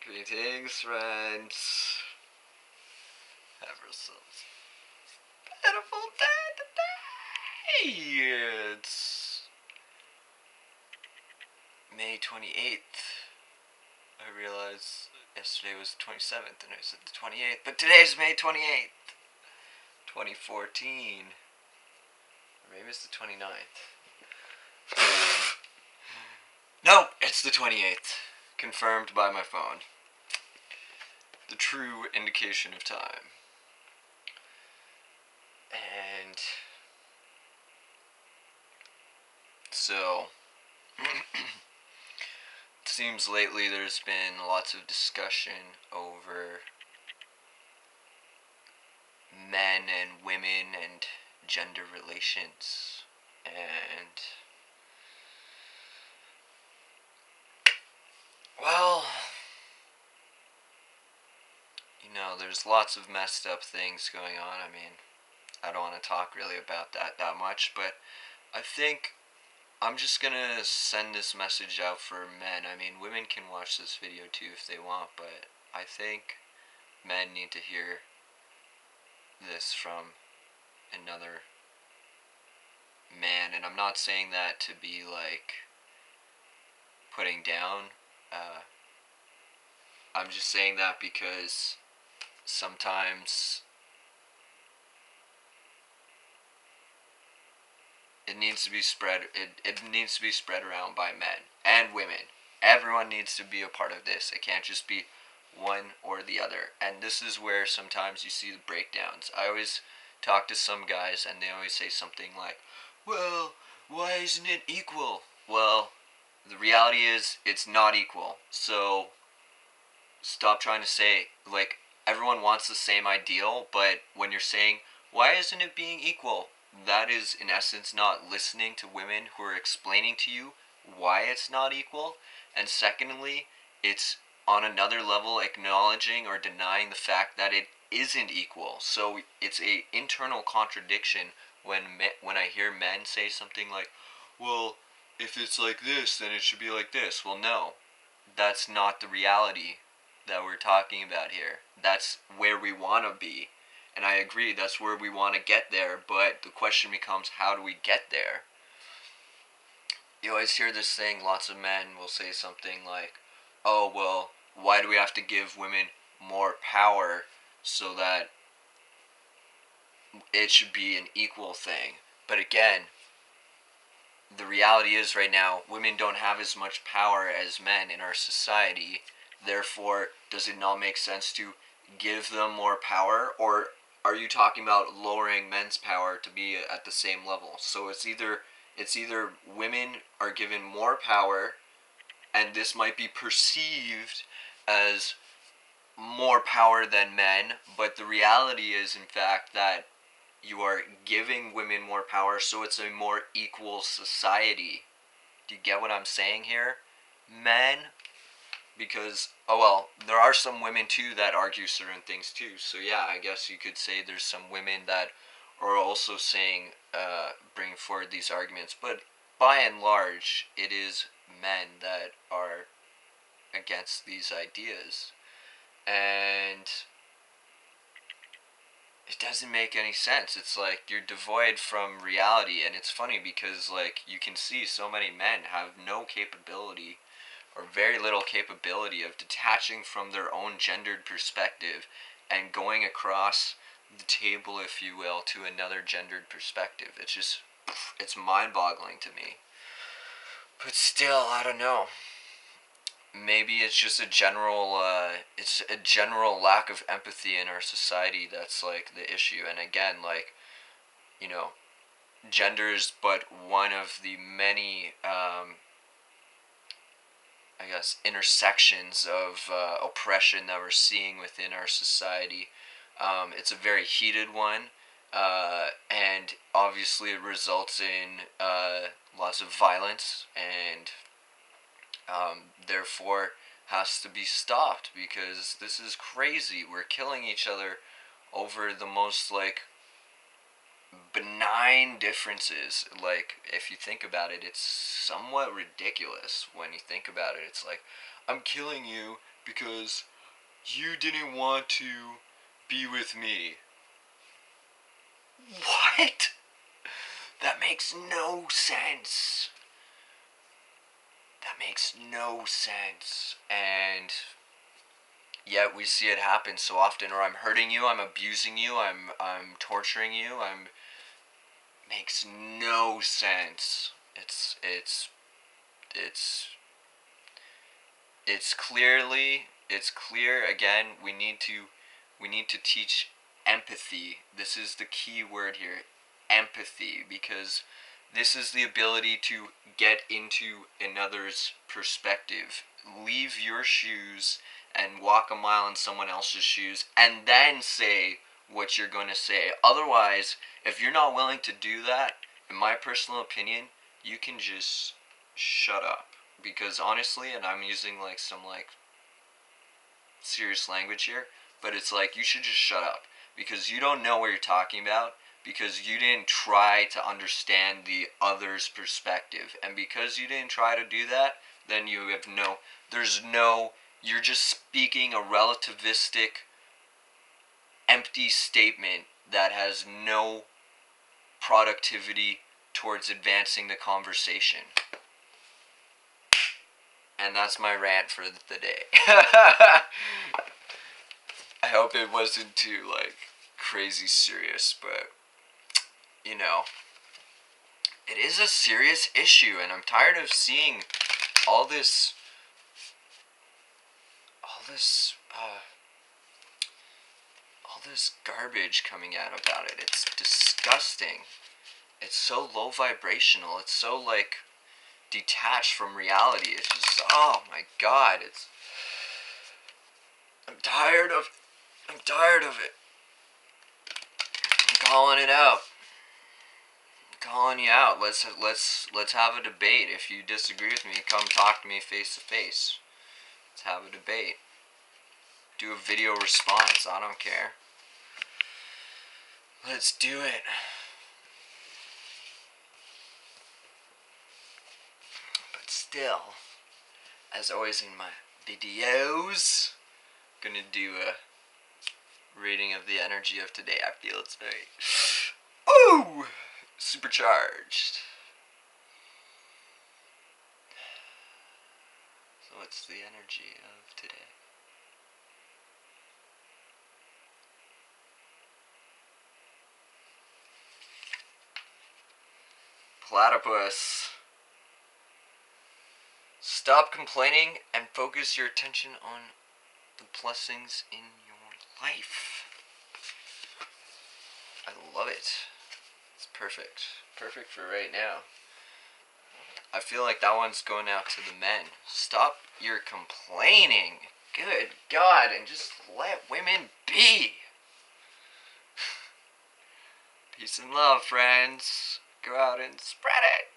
Greetings, friends. Have yourselves a beautiful day today. It's May 28th. I realized yesterday was the 27th and I said the 28th, but today's May 28th, 2014. Or maybe it's the 29th. Nope, it's the 28th. Confirmed by my phone. The true indication of time. And so, it seems lately there's been lots of discussion over men and women and gender relations. And, well, there's lots of messed up things going on. I mean, I don't want to talk really about that much, but I think I'm just gonna send this message out for men. I mean, women can watch this video too if they want, but I think men need to hear this from another man. And I'm not saying that to be like putting down. I'm just saying that because sometimes it needs to be spread. It needs to be spread around by men and women. Everyone needs to be a part of this. It can't just be one or the other. And this is where sometimes you see the breakdowns. I always talk to some guys and they always say something like, well, why isn't it equal? Well, the reality is it's not equal. So stop trying to say, like, everyone wants the same ideal, but when you're saying, why isn't it being equal? That is, in essence, not listening to women who are explaining to you why it's not equal. And secondly, it's on another level acknowledging or denying the fact that it isn't equal. So it's a internal contradiction when I hear men say something like, well, if it's like this, then it should be like this. Well, no, that's not the reality that we're talking about here. That's where we want to be. And I agree, that's where we want to get there, but the question becomes, how do we get there? You always hear this thing, lots of men will say something like, oh, well, why do we have to give women more power so that it should be an equal thing? But again, the reality is right now, women don't have as much power as men in our society. Therefore, does it not make sense to give them more power? Or are you talking about lowering men's power to be at the same level? So it's either women are given more power, and this might be perceived as more power than men, but the reality is, in fact, that you are giving women more power, so it's a more equal society. Do you get what I'm saying here? Men, because, oh well, there are some women too that argue certain things too. So yeah, I guess you could say there's some women that are also saying, bring forward these arguments. But by and large, it is men that are against these ideas. And it doesn't make any sense. It's like you're devoid from reality. And it's funny because, like, you can see so many men have no capability or very little capability of detaching from their own gendered perspective and going across the table, if you will, to another gendered perspective. It's mind-boggling to me. But still, I don't know. Maybe it's just it's a general lack of empathy in our society that's like the issue. And again, like, you know, gender is but one of the many I guess, intersections of oppression that we're seeing within our society. It's a very heated one, and obviously it results in lots of violence, and therefore has to be stopped because this is crazy. We're killing each other over the most, like, benign differences. Like, if you think about it, it's somewhat ridiculous when you think about it. It's like, I'm killing you because you didn't want to be with me. What? That makes no sense. That makes no sense. And yet we see it happen so often. Or I'm hurting you, I'm abusing you, I'm torturing you, I'm makes no sense. It's it's clear again. We need to teach empathy. This is the key word here, empathy, because this is the ability to get into another's perspective. Leave your shoes and walk a mile in someone else's shoes and then say what you're going to say. Otherwise, if you're not willing to do that, in my personal opinion, you can just shut up. Because honestly, and I'm using like some like serious language here, but it's like you should just shut up because you don't know what you're talking about, because you didn't try to understand the other's perspective, and because you didn't try to do that, then you're just speaking a relativistic, empty statement that has no productivity towards advancing the conversation. And that's my rant for the day. I hope it wasn't too, like, crazy serious, but, you know, it is a serious issue, and I'm tired of seeing all this garbage coming out about it. It's disgusting. It's so low vibrational. It's so, like, detached from reality. It's just, oh my god, I'm tired of it. I'm calling it out. I'm calling you out. Let's have a debate. If you disagree with me, come talk to me face to face. Let's have a debate. Do a video response. I don't care. Let's do it. But still, as always in my videos, I'm gonna do a reading of the energy of today. I feel it's very, ooh, supercharged. So what's the energy of today? Platypus. Stop complaining and focus your attention on the blessings in your life. I love it. It's perfect. Perfect for right now. I feel like that one's going out to the men. Stop your complaining. Good God, and just let women be. Peace and love, friends. Go out and spread it.